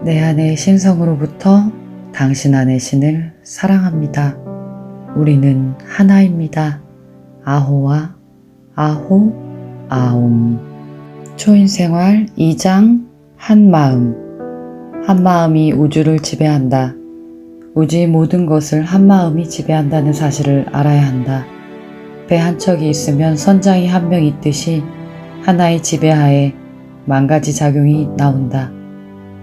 내 안의 신성으로부터 당신 안의 신을 사랑합니다. 우리는 하나입니다. 아호와 아호 아옴. 초인생활 2장 한마음. 한마음이 우주를 지배한다. 우주의 모든 것을 한마음이 지배한다는 사실을 알아야 한다. 배 한 척이 있으면 선장이 한 명 있듯이 하나의 지배하에 만 가지 작용이 나온다.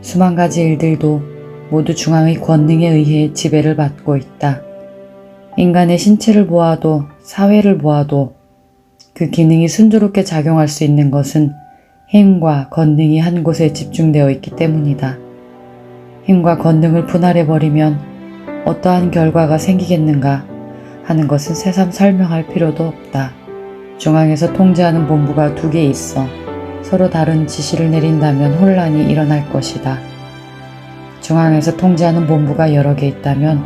수만 가지 일들도 모두 중앙의 권능에 의해 지배를 받고 있다. 인간의 신체를 보아도 사회를 보아도 그 기능이 순조롭게 작용할 수 있는 것은 힘과 권능이 한 곳에 집중되어 있기 때문이다. 힘과 권능을 분할해버리면 어떠한 결과가 생기겠는가 하는 것은 새삼 설명할 필요도 없다. 중앙에서 통제하는 본부가 두 개 있어 서로 다른 지시를 내린다면 혼란이 일어날 것이다. 중앙에서 통제하는 본부가 여러 개 있다면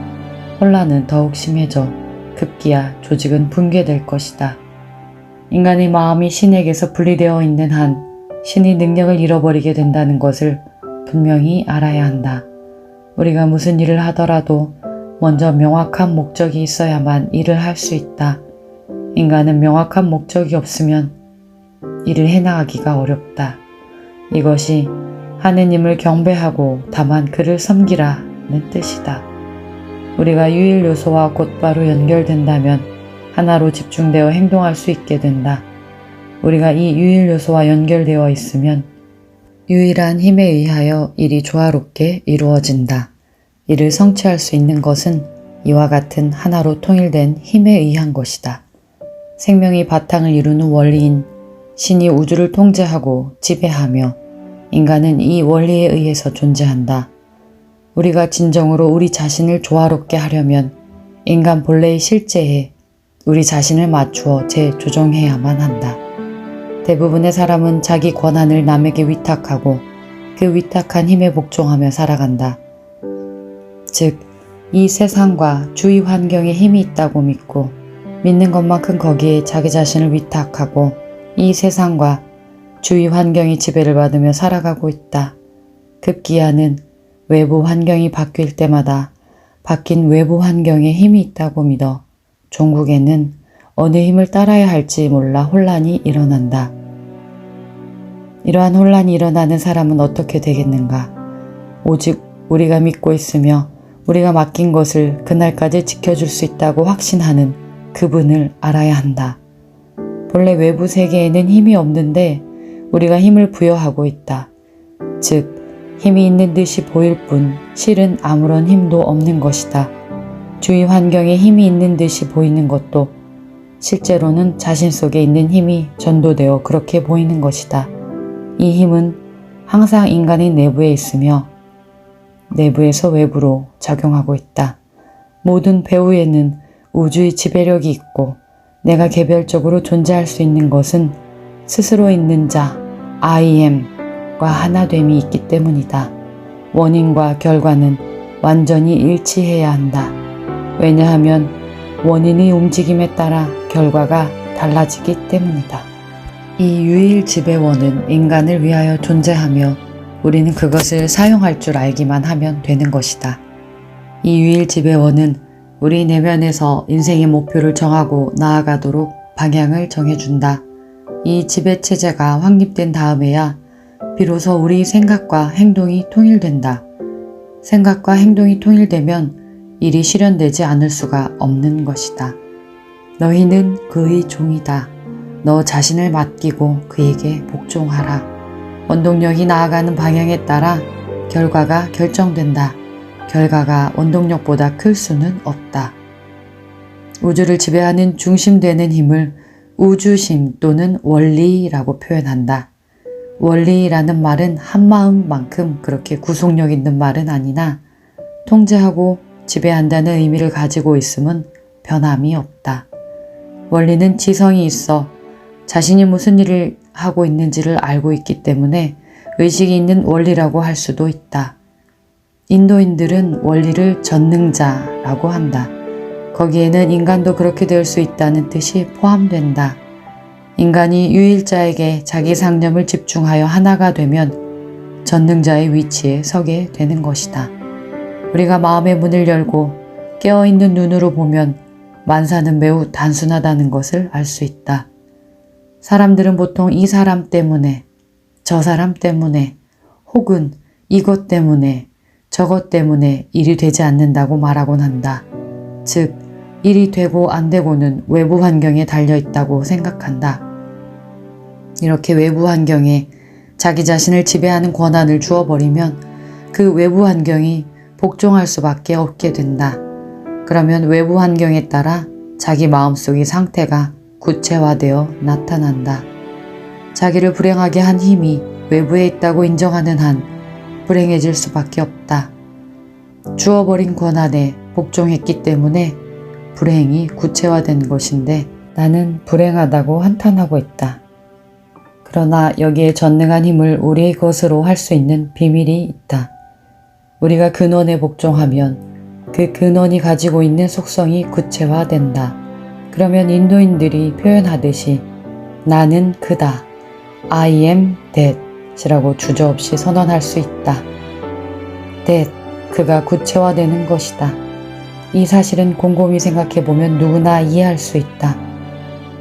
혼란은 더욱 심해져 급기야 조직은 붕괴될 것이다. 인간의 마음이 신에게서 분리되어 있는 한 신의 능력을 잃어버리게 된다는 것을 분명히 알아야 한다. 우리가 무슨 일을 하더라도 먼저 명확한 목적이 있어야만 일을 할 수 있다. 인간은 명확한 목적이 없으면 일을 해나가기가 어렵다. 이것이 하느님을 경배하고 다만 그를 섬기라는 뜻이다. 우리가 유일 요소와 곧바로 연결된다면 하나로 집중되어 행동할 수 있게 된다. 우리가 이 유일 요소와 연결되어 있으면 유일한 힘에 의하여 일이 조화롭게 이루어진다. 이를 성취할 수 있는 것은 이와 같은 하나로 통일된 힘에 의한 것이다. 생명의 바탕을 이루는 원리인 신이 우주를 통제하고 지배하며 인간은 이 원리에 의해서 존재한다. 우리가 진정으로 우리 자신을 조화롭게 하려면 인간 본래의 실제에 우리 자신을 맞추어 재조정해야만 한다. 대부분의 사람은 자기 권한을 남에게 위탁하고 그 위탁한 힘에 복종하며 살아간다. 즉, 이 세상과 주위 환경에 힘이 있다고 믿고 믿는 것만큼 거기에 자기 자신을 위탁하고 이 세상과 주위 환경의 지배를 받으며 살아가고 있다. 급기야는 외부 환경이 바뀔 때마다 바뀐 외부 환경에 힘이 있다고 믿어 종국에는 어느 힘을 따라야 할지 몰라 혼란이 일어난다. 이러한 혼란이 일어나는 사람은 어떻게 되겠는가? 오직 우리가 믿고 있으며 우리가 맡긴 것을 그날까지 지켜줄 수 있다고 확신하는 그분을 알아야 한다. 본래 외부 세계에는 힘이 없는데 우리가 힘을 부여하고 있다. 즉, 힘이 있는 듯이 보일 뿐 실은 아무런 힘도 없는 것이다. 주위 환경에 힘이 있는 듯이 보이는 것도 실제로는 자신 속에 있는 힘이 전도되어 그렇게 보이는 것이다. 이 힘은 항상 인간의 내부에 있으며 내부에서 외부로 작용하고 있다. 모든 배후에는 우주의 지배력이 있고 내가 개별적으로 존재할 수 있는 것은 스스로 있는 자 I am과 하나됨이 있기 때문이다. 원인과 결과는 완전히 일치해야 한다. 왜냐하면 원인의 움직임에 따라 결과가 달라지기 때문이다. 이 유일 지배원은 인간을 위하여 존재하며 우리는 그것을 사용할 줄 알기만 하면 되는 것이다. 이 유일 지배원은 우리 내면에서 인생의 목표를 정하고 나아가도록 방향을 정해준다. 이 지배체제가 확립된 다음에야 비로소 우리 생각과 행동이 통일된다. 생각과 행동이 통일되면 일이 실현되지 않을 수가 없는 것이다. 너희는 그의 종이다. 너 자신을 맡기고 그에게 복종하라. 원동력이 나아가는 방향에 따라 결과가 결정된다. 결과가 원동력보다 클 수는 없다. 우주를 지배하는 중심되는 힘을 우주심 또는 원리라고 표현한다. 원리라는 말은 한마음만큼 그렇게 구속력 있는 말은 아니나 통제하고 지배한다는 의미를 가지고 있음은 변함이 없다. 원리는 지성이 있어 자신이 무슨 일을 하고 있는지를 알고 있기 때문에 의식이 있는 원리라고 할 수도 있다. 인도인들은 원리를 전능자라고 한다. 거기에는 인간도 그렇게 될 수 있다는 뜻이 포함된다. 인간이 유일자에게 자기 상념을 집중하여 하나가 되면 전능자의 위치에 서게 되는 것이다. 우리가 마음의 문을 열고 깨어있는 눈으로 보면 만사는 매우 단순하다는 것을 알 수 있다. 사람들은 보통 이 사람 때문에, 저 사람 때문에, 혹은 이것 때문에, 저것 때문에 일이 되지 않는다고 말하곤 한다. 즉, 일이 되고 안 되고는 외부 환경에 달려있다고 생각한다. 이렇게 외부 환경에 자기 자신을 지배하는 권한을 주어버리면 그 외부 환경이 복종할 수밖에 없게 된다. 그러면 외부 환경에 따라 자기 마음속의 상태가 구체화되어 나타난다. 자기를 불행하게 한 힘이 외부에 있다고 인정하는 한 불행해질 수밖에 없다. 주어버린 권한에 복종했기 때문에 불행이 구체화된 것인데 나는 불행하다고 한탄하고 있다. 그러나 여기에 전능한 힘을 우리의 것으로 할 수 있는 비밀이 있다. 우리가 근원에 복종하면 그 근원이 가지고 있는 속성이 구체화된다. 그러면 인도인들이 표현하듯이 나는 그다, I am that 이라고 주저없이 선언할 수 있다. that, 그가 구체화되는 것이다. 이 사실은 곰곰이 생각해보면 누구나 이해할 수 있다.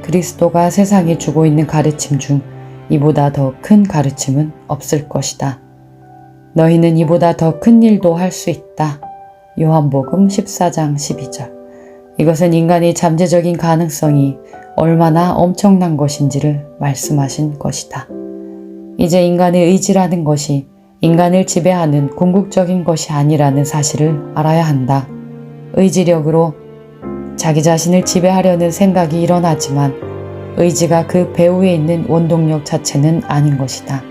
그리스도가 세상에 주고 있는 가르침 중 이보다 더 큰 가르침은 없을 것이다. 너희는 이보다 더 큰 일도 할 수 있다. 요한복음 14장 12절. 이것은 인간의 잠재적인 가능성이 얼마나 엄청난 것인지를 말씀하신 것이다. 이제 인간의 의지라는 것이 인간을 지배하는 궁극적인 것이 아니라는 사실을 알아야 한다. 의지력으로 자기 자신을 지배하려는 생각이 일어나지만 의지가 그 배후에 있는 원동력 자체는 아닌 것이다.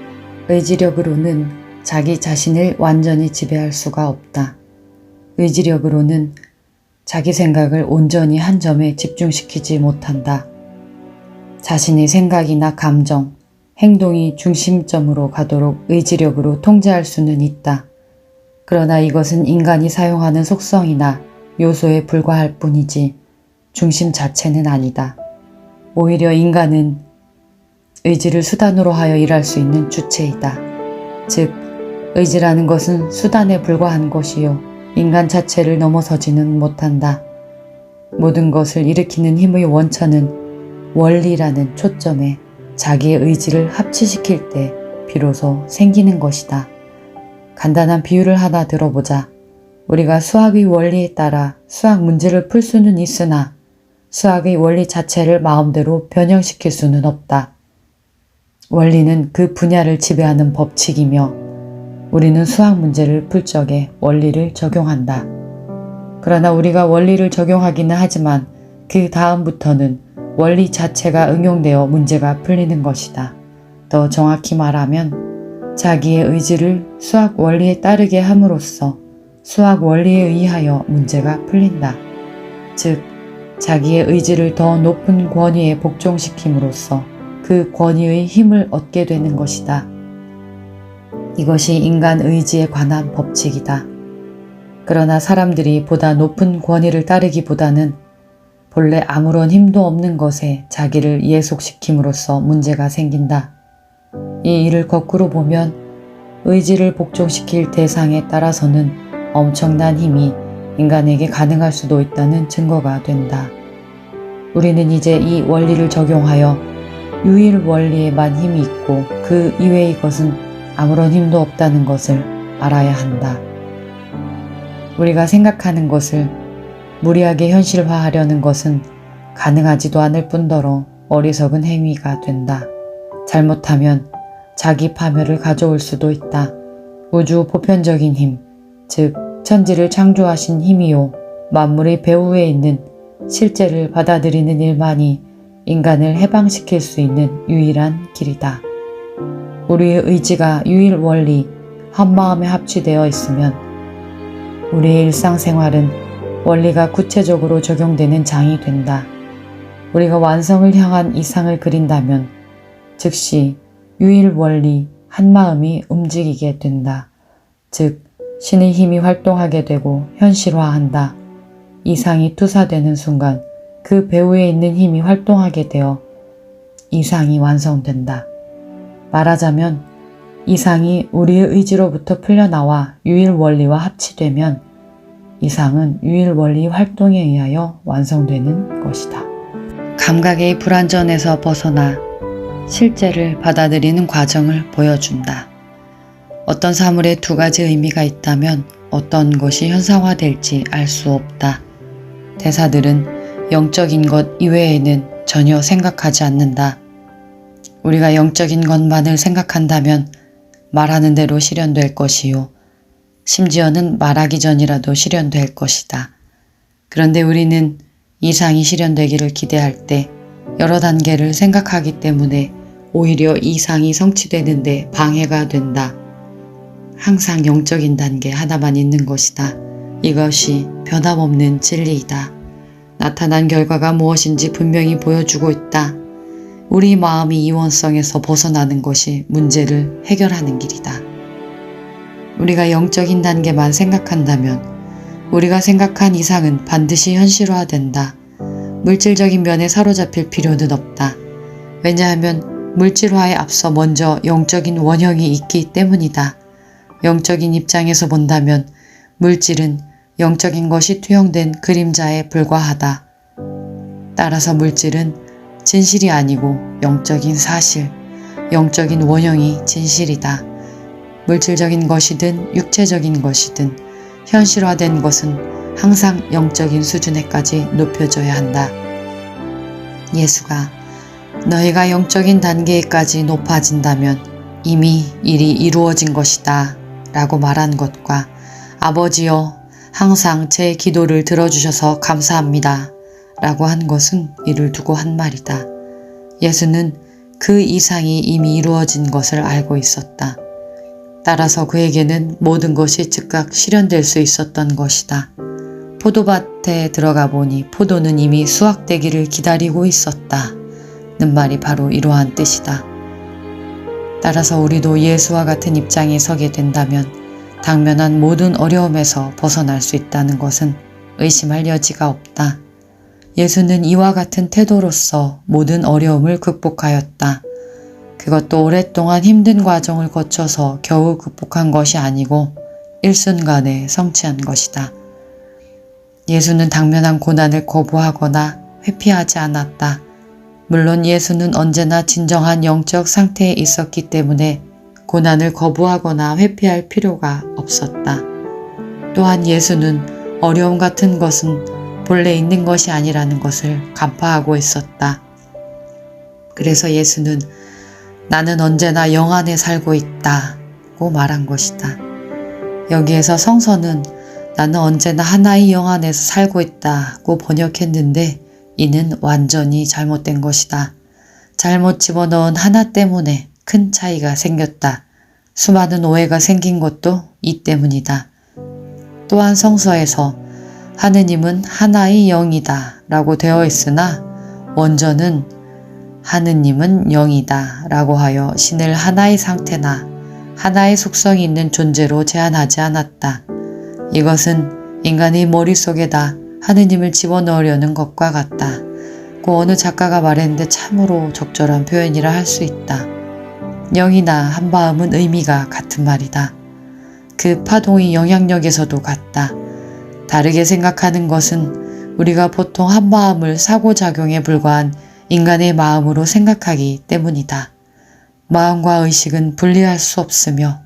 의지력으로는 자기 자신을 완전히 지배할 수가 없다. 의지력으로는 자기 생각을 온전히 한 점에 집중시키지 못한다. 자신의 생각이나 감정, 행동이 중심점으로 가도록 의지력으로 통제할 수는 있다. 그러나 이것은 인간이 사용하는 속성이나 요소에 불과할 뿐이지 중심 자체는 아니다. 오히려 인간은 의지를 수단으로 하여 일할 수 있는 주체이다. 즉, 의지라는 것은 수단에 불과한 것이요 인간 자체를 넘어서지는 못한다. 모든 것을 일으키는 힘의 원천은 원리라는 초점에 자기의 의지를 합치시킬 때 비로소 생기는 것이다. 간단한 비유를 하나 들어보자. 우리가 수학의 원리에 따라 수학 문제를 풀 수는 있으나 수학의 원리 자체를 마음대로 변형시킬 수는 없다. 원리는 그 분야를 지배하는 법칙이며 우리는 수학 문제를 풀 적에 원리를 적용한다. 그러나 우리가 원리를 적용하기는 하지만 그 다음부터는 원리 자체가 응용되어 문제가 풀리는 것이다. 더 정확히 말하면 자기의 의지를 수학 원리에 따르게 함으로써 수학 원리에 의하여 문제가 풀린다. 즉, 자기의 의지를 더 높은 권위에 복종시킴으로써 그 권위의 힘을 얻게 되는 것이다. 이것이 인간 의지에 관한 법칙이다. 그러나 사람들이 보다 높은 권위를 따르기보다는 본래 아무런 힘도 없는 것에 자기를 예속시킴으로써 문제가 생긴다. 이 일을 거꾸로 보면 의지를 복종시킬 대상에 따라서는 엄청난 힘이 인간에게 가능할 수도 있다는 증거가 된다. 우리는 이제 이 원리를 적용하여 유일 원리에만 힘이 있고 그 이외의 것은 아무런 힘도 없다는 것을 알아야 한다. 우리가 생각하는 것을 무리하게 현실화하려는 것은 가능하지도 않을 뿐더러 어리석은 행위가 된다. 잘못하면 자기 파멸을 가져올 수도 있다. 우주 보편적인 힘, 즉 천지를 창조하신 힘이요 만물의 배후에 있는 실제를 받아들이는 일만이 인간을 해방시킬 수 있는 유일한 길이다. 우리의 의지가 유일 원리, 한마음에 합치되어 있으면 우리의 일상생활은 원리가 구체적으로 적용되는 장이 된다. 우리가 완성을 향한 이상을 그린다면 즉시 유일 원리, 한마음이 움직이게 된다. 즉, 신의 힘이 활동하게 되고 현실화한다. 이상이 투사되는 순간 그 배후에 있는 힘이 활동하게 되어 이상이 완성된다. 말하자면 이상이 우리의 의지로부터 풀려나와 유일원리와 합치되면 이상은 유일원리 활동에 의하여 완성되는 것이다. 감각의 불완전에서 벗어나 실제를 받아들이는 과정을 보여준다. 어떤 사물에 두 가지 의미가 있다면 어떤 것이 현상화될지 알 수 없다. 대사들은 영적인 것 이외에는 전혀 생각하지 않는다. 우리가 영적인 것만을 생각한다면 말하는 대로 실현될 것이요. 심지어는 말하기 전이라도 실현될 것이다. 그런데 우리는 이상이 실현되기를 기대할 때 여러 단계를 생각하기 때문에 오히려 이상이 성취되는데 방해가 된다. 항상 영적인 단계 하나만 있는 것이다. 이것이 변함없는 진리이다. 나타난 결과가 무엇인지 분명히 보여주고 있다. 우리 마음이 이원성에서 벗어나는 것이 문제를 해결하는 길이다. 우리가 영적인 단계만 생각한다면 우리가 생각한 이상은 반드시 현실화된다. 물질적인 면에 사로잡힐 필요는 없다. 왜냐하면 물질화에 앞서 먼저 영적인 원형이 있기 때문이다. 영적인 입장에서 본다면 물질은 영적인 것이 투영된 그림자에 불과하다. 따라서 물질은 진실이 아니고 영적인 사실, 영적인 원형이 진실이다. 물질적인 것이든 육체적인 것이든 현실화된 것은 항상 영적인 수준에까지 높여져야 한다. 예수가 너희가 영적인 단계에까지 높아진다면 이미 일이 이루어진 것이다 라고 말한 것과 아버지여 항상 제 기도를 들어주셔서 감사합니다 라고 한 것은 이를 두고 한 말이다. 예수는 그 이상이 이미 이루어진 것을 알고 있었다. 따라서 그에게는 모든 것이 즉각 실현될 수 있었던 것이다. 포도밭에 들어가 보니 포도는 이미 수확되기를 기다리고 있었다. 는 말이 바로 이러한 뜻이다. 따라서 우리도 예수와 같은 입장에 서게 된다면 당면한 모든 어려움에서 벗어날 수 있다는 것은 의심할 여지가 없다. 예수는 이와 같은 태도로서 모든 어려움을 극복하였다. 그것도 오랫동안 힘든 과정을 거쳐서 겨우 극복한 것이 아니고 일순간에 성취한 것이다. 예수는 당면한 고난을 거부하거나 회피하지 않았다. 물론 예수는 언제나 진정한 영적 상태에 있었기 때문에 고난을 거부하거나 회피할 필요가 없었다. 또한 예수는 어려움 같은 것은 본래 있는 것이 아니라는 것을 간파하고 있었다. 그래서 예수는 나는 언제나 영 안에 살고 있다고 말한 것이다. 여기에서 성서는 나는 언제나 하나의 영 안에서 살고 있다고 번역했는데 이는 완전히 잘못된 것이다. 잘못 집어넣은 하나 때문에 큰 차이가 생겼다. 수많은 오해가 생긴 것도 이 때문이다. 또한 성서에서 하느님은 하나의 영이다 라고 되어 있으나 원전은 하느님은 영이다 라고 하여 신을 하나의 상태나 하나의 속성이 있는 존재로 제한하지 않았다. 이것은 인간의 머릿속에다 하느님을 집어넣으려는 것과 같다. 고 어느 작가가 말했는데 참으로 적절한 표현이라 할 수 있다. 영이나 한마음은 의미가 같은 말이다. 그 파동의 영향력에서도 같다. 다르게 생각하는 것은 우리가 보통 한마음을 사고작용에 불과한 인간의 마음으로 생각하기 때문이다. 마음과 의식은 분리할 수 없으며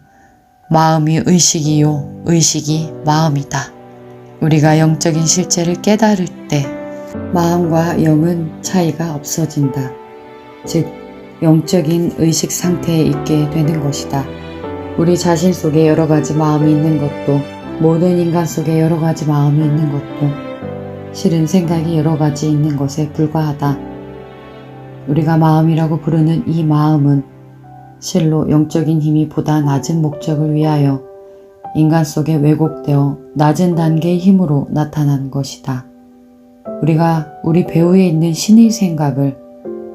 마음이 의식이요 의식이 마음이다. 우리가 영적인 실체를 깨달을 때 마음과 영은 차이가 없어진다. 즉 영적인 의식 상태에 있게 되는 것이다. 우리 자신 속에 여러 가지 마음이 있는 것도 모든 인간 속에 여러 가지 마음이 있는 것도 실은 생각이 여러 가지 있는 것에 불과하다. 우리가 마음이라고 부르는 이 마음은 실로 영적인 힘이 보다 낮은 목적을 위하여 인간 속에 왜곡되어 낮은 단계의 힘으로 나타난 것이다. 우리가 우리 배후에 있는 신의 생각을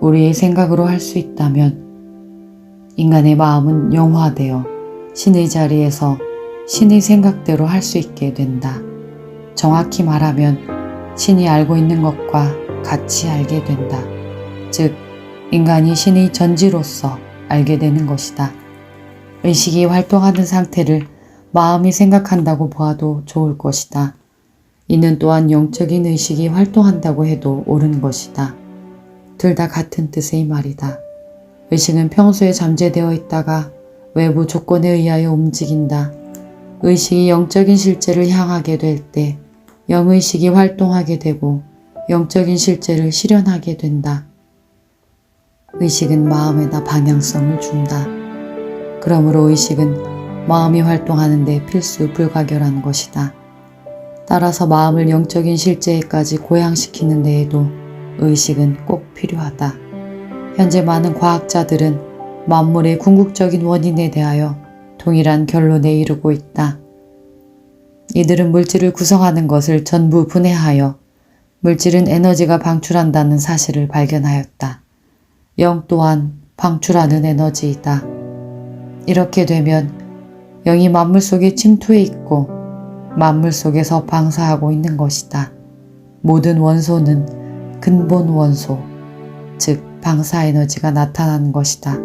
우리의 생각으로 할 수 있다면 인간의 마음은 영화되어 신의 자리에서 신의 생각대로 할 수 있게 된다. 정확히 말하면 신이 알고 있는 것과 같이 알게 된다. 즉 인간이 신의 전지로서 알게 되는 것이다. 의식이 활동하는 상태를 마음이 생각한다고 보아도 좋을 것이다. 이는 또한 영적인 의식이 활동한다고 해도 옳은 것이다. 둘 다 같은 뜻의 말이다. 의식은 평소에 잠재되어 있다가 외부 조건에 의하여 움직인다. 의식이 영적인 실제를 향하게 될 때 영의식이 활동하게 되고 영적인 실제를 실현하게 된다. 의식은 마음에다 방향성을 준다. 그러므로 의식은 마음이 활동하는 데 필수 불가결한 것이다. 따라서 마음을 영적인 실제에까지 고양시키는 데에도 의식은 꼭 필요하다. 현재 많은 과학자들은 만물의 궁극적인 원인에 대하여 동일한 결론에 이르고 있다. 이들은 물질을 구성하는 것을 전부 분해하여 물질은 에너지가 방출한다는 사실을 발견하였다. 영 또한 방출하는 에너지이다. 이렇게 되면 영이 만물 속에 침투해 있고 만물 속에서 방사하고 있는 것이다. 모든 원소는 근본 원소, 즉 방사 에너지가 나타나는 것이다.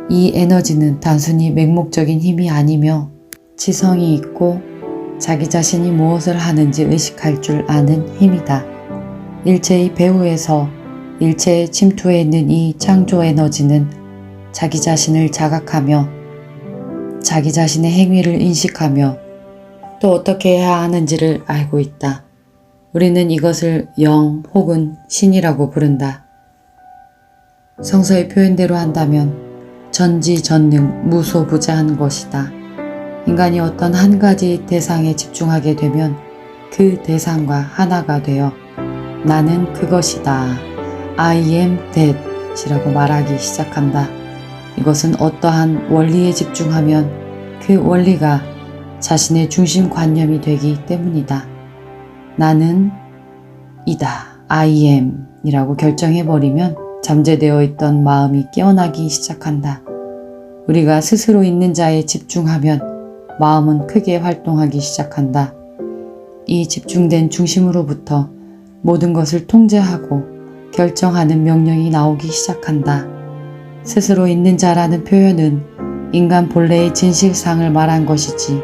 이 에너지는 단순히 맹목적인 힘이 아니며 지성이 있고 자기 자신이 무엇을 하는지 의식할 줄 아는 힘이다. 일체의 배후에서 일체에 침투해 있는 이 창조 에너지는 자기 자신을 자각하며 자기 자신의 행위를 인식하며 또 어떻게 해야 하는지를 알고 있다. 우리는 이것을 영 혹은 신이라고 부른다. 성서의 표현대로 한다면 전지전능 무소부재한 것이다. 인간이 어떤 한 가지 대상에 집중하게 되면 그 대상과 하나가 되어 나는 그것이다. I am that 이라고 말하기 시작한다. 이것은 어떠한 원리에 집중하면 그 원리가 자신의 중심관념이 되기 때문이다. 나는 이다. I am 이라고 결정해버리면 잠재되어 있던 마음이 깨어나기 시작한다. 우리가 스스로 있는 자에 집중하면 마음은 크게 활동하기 시작한다. 이 집중된 중심으로부터 모든 것을 통제하고 결정하는 명령이 나오기 시작한다. 스스로 있는 자라는 표현은 인간 본래의 진실상을 말한 것이지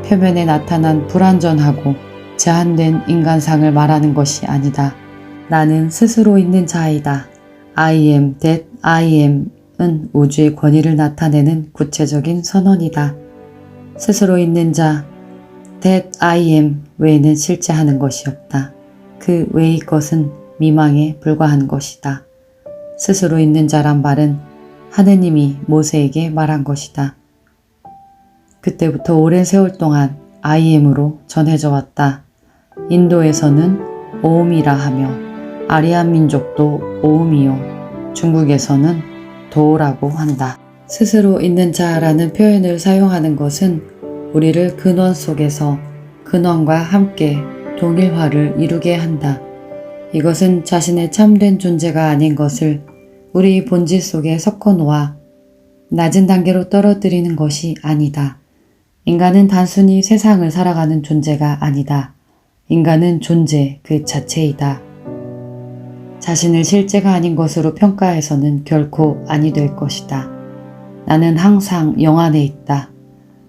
표면에 나타난 불완전하고 제한된 인간상을 말하는 것이 아니다. 나는 스스로 있는 자이다. I am that I am은 우주의 권위를 나타내는 구체적인 선언이다. 스스로 있는 자 that I am 외에는 실제하는 것이 없다. 그 외의 것은 미망에 불과한 것이다. 스스로 있는 자란 말은 하느님이 모세에게 말한 것이다. 그때부터 오랜 세월 동안 I am으로 전해져 왔다. 인도에서는 오음이라 하며 아리안 민족도 오음이요. 중국에서는 도라고 한다. 스스로 있는 자라는 표현을 사용하는 것은 우리를 근원 속에서 근원과 함께 동일화를 이루게 한다. 이것은 자신의 참된 존재가 아닌 것을 우리 본질 속에 섞어 놓아 낮은 단계로 떨어뜨리는 것이 아니다. 인간은 단순히 세상을 살아가는 존재가 아니다. 인간은 존재 그 자체이다. 자신을 실제가 아닌 것으로 평가해서는 결코 아니 될 것이다. 나는 항상 영 안에 있다.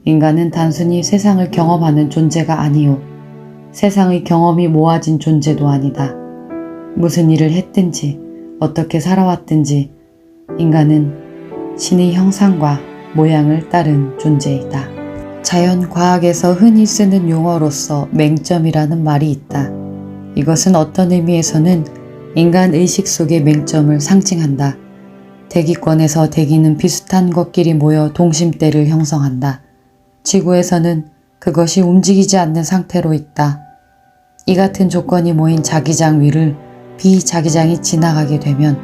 인간은 단순히 세상을 경험하는 존재가 아니요. 세상의 경험이 모아진 존재도 아니다. 무슨 일을 했든지 어떻게 살아왔든지 인간은 신의 형상과 모양을 따른 존재이다. 자연과학에서 흔히 쓰는 용어로서 맹점이라는 말이 있다. 이것은 어떤 의미에서는 인간 의식 속의 맹점을 상징한다. 대기권에서 대기는 비슷한 것끼리 모여 동심대를 형성한다. 지구에서는 그것이 움직이지 않는 상태로 있다. 이 같은 조건이 모인 자기장 위를 비자기장이 지나가게 되면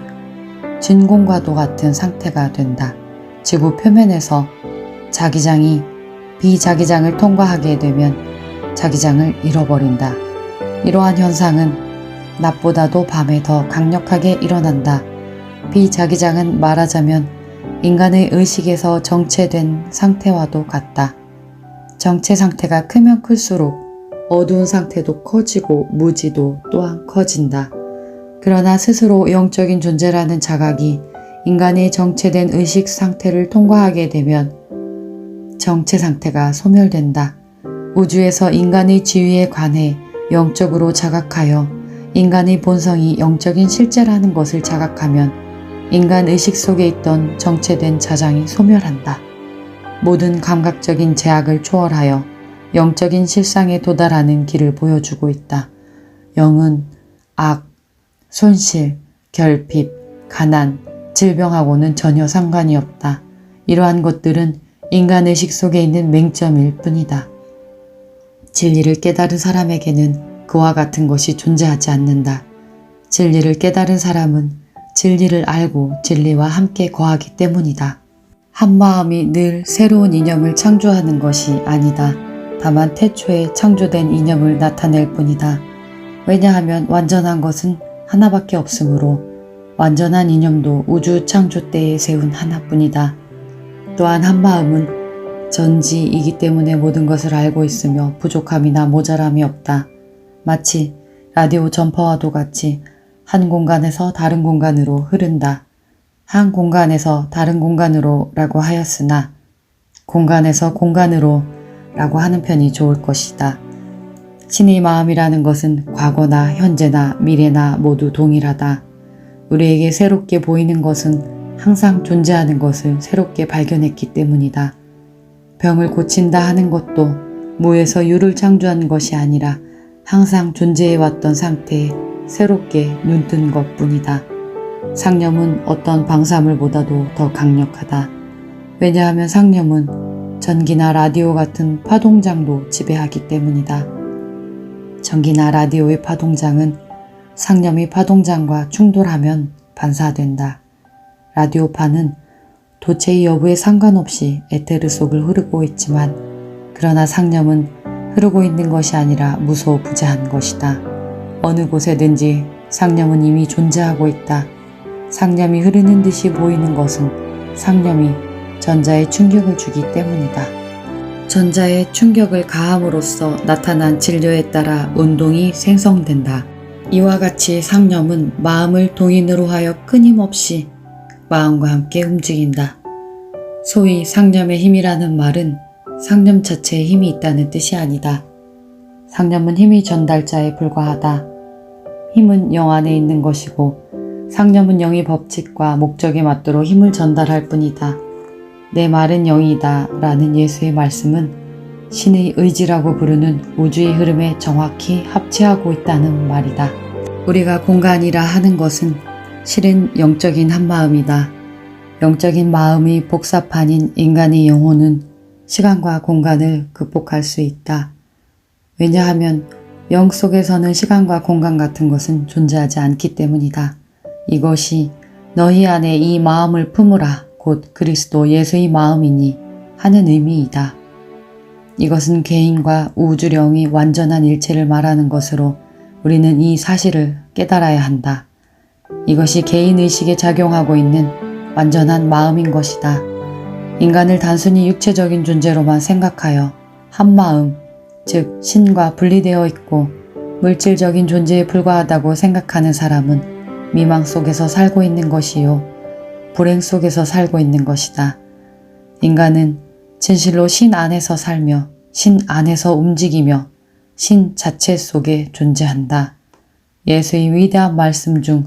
진공과도 같은 상태가 된다. 지구 표면에서 자기장이 비자기장을 통과하게 되면 자기장을 잃어버린다. 이러한 현상은 낮보다도 밤에 더 강력하게 일어난다. 비자기장은 말하자면 인간의 의식에서 정체된 상태와도 같다. 정체 상태가 크면 클수록 어두운 상태도 커지고 무지도 또한 커진다. 그러나 스스로 영적인 존재라는 자각이 인간의 정체된 의식 상태를 통과하게 되면 정체 상태가 소멸된다. 우주에서 인간의 지위에 관해 영적으로 자각하여 인간의 본성이 영적인 실제라는 것을 자각하면 인간 의식 속에 있던 정체된 자장이 소멸한다. 모든 감각적인 제약을 초월하여 영적인 실상에 도달하는 길을 보여주고 있다. 영은 악, 손실, 결핍, 가난, 질병하고는 전혀 상관이 없다. 이러한 것들은 인간 의식 속에 있는 맹점일 뿐이다. 진리를 깨달은 사람에게는 그와 같은 것이 존재하지 않는다. 진리를 깨달은 사람은 진리를 알고 진리와 함께 거하기 때문이다. 한 마음이 늘 새로운 이념을 창조하는 것이 아니다. 다만 태초에 창조된 이념을 나타낼 뿐이다. 왜냐하면 완전한 것은 하나밖에 없으므로 완전한 이념도 우주 창조 때에 세운 하나뿐이다. 또한 한 마음은 전지이기 때문에 모든 것을 알고 있으며 부족함이나 모자람이 없다. 마치 라디오 전파와도 같이 한 공간에서 다른 공간으로 흐른다. 한 공간에서 다른 공간으로 라고 하였으나 공간에서 공간으로 라고 하는 편이 좋을 것이다. 신의 마음이라는 것은 과거나 현재나 미래나 모두 동일하다. 우리에게 새롭게 보이는 것은 항상 존재하는 것을 새롭게 발견했기 때문이다. 병을 고친다 하는 것도 무에서 유를 창조한 것이 아니라 항상 존재해왔던 상태에 새롭게 눈뜬 것뿐이다. 상념은 어떤 방사물보다도 더 강력하다. 왜냐하면 상념은 전기나 라디오 같은 파동장도 지배하기 때문이다. 전기나 라디오의 파동장은 상념이 파동장과 충돌하면 반사된다. 라디오파는 도체의 여부에 상관없이 에테르 속을 흐르고 있지만 그러나 상념은 흐르고 있는 것이 아니라 무소부재한 것이다. 어느 곳에든지 상념은 이미 존재하고 있다. 상념이 흐르는 듯이 보이는 것은 상념이 전자에 충격을 주기 때문이다. 전자에 충격을 가함으로써 나타난 진료에 따라 운동이 생성된다. 이와 같이 상념은 마음을 동인으로 하여 끊임없이 마음과 함께 움직인다. 소위 상념의 힘이라는 말은 상념 자체에 힘이 있다는 뜻이 아니다. 상념은 힘의 전달자에 불과하다. 힘은 영 안에 있는 것이고 상념은 영의 법칙과 목적에 맞도록 힘을 전달할 뿐이다. 내 말은 영이다 라는 예수의 말씀은 신의 의지라고 부르는 우주의 흐름에 정확히 합치하고 있다는 말이다. 우리가 공간이라 하는 것은 실은 영적인 한마음이다. 영적인 마음이 복사판인 인간의 영혼은 시간과 공간을 극복할 수 있다. 왜냐하면 영 속에서는 시간과 공간 같은 것은 존재하지 않기 때문이다. 이것이 너희 안에 이 마음을 품으라 곧 그리스도 예수의 마음이니 하는 의미이다. 이것은 개인과 우주령이 완전한 일체를 말하는 것으로 우리는 이 사실을 깨달아야 한다. 이것이 개인의식에 작용하고 있는 완전한 마음인 것이다. 인간을 단순히 육체적인 존재로만 생각하여 한 마음, 즉 신과 분리되어 있고 물질적인 존재에 불과하다고 생각하는 사람은 미망 속에서 살고 있는 것이요 불행 속에서 살고 있는 것이다. 인간은 진실로 신 안에서 살며 신 안에서 움직이며 신 자체 속에 존재한다. 예수의 위대한 말씀 중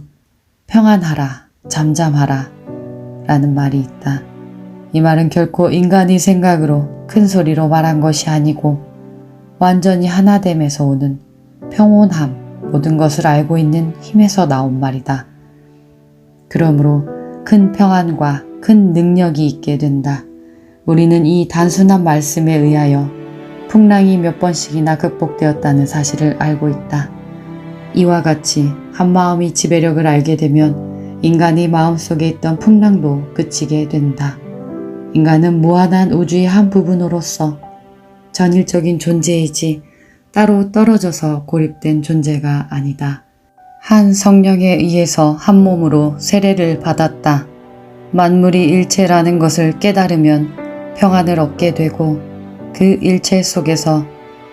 평안하라, 잠잠하라 라는 말이 있다. 이 말은 결코 인간의 생각으로 큰 소리로 말한 것이 아니고 완전히 하나됨에서 오는 평온함, 모든 것을 알고 있는 힘에서 나온 말이다. 그러므로 큰 평안과 큰 능력이 있게 된다. 우리는 이 단순한 말씀에 의하여 풍랑이 몇 번씩이나 극복되었다는 사실을 알고 있다. 이와 같이 한 마음이 지배력을 알게 되면 인간의 마음속에 있던 풍랑도 그치게 된다. 인간은 무한한 우주의 한 부분으로서 전일적인 존재이지 따로 떨어져서 고립된 존재가 아니다. 한 성령에 의해서 한 몸으로 세례를 받았다. 만물이 일체라는 것을 깨달으면 평안을 얻게 되고 그 일체 속에서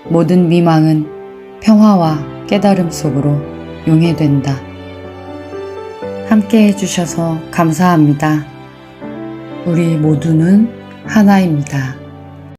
모든 미망은 평화와 깨달음 속으로 용해된다. 함께 해주셔서 감사합니다. 우리 모두는 하나입니다.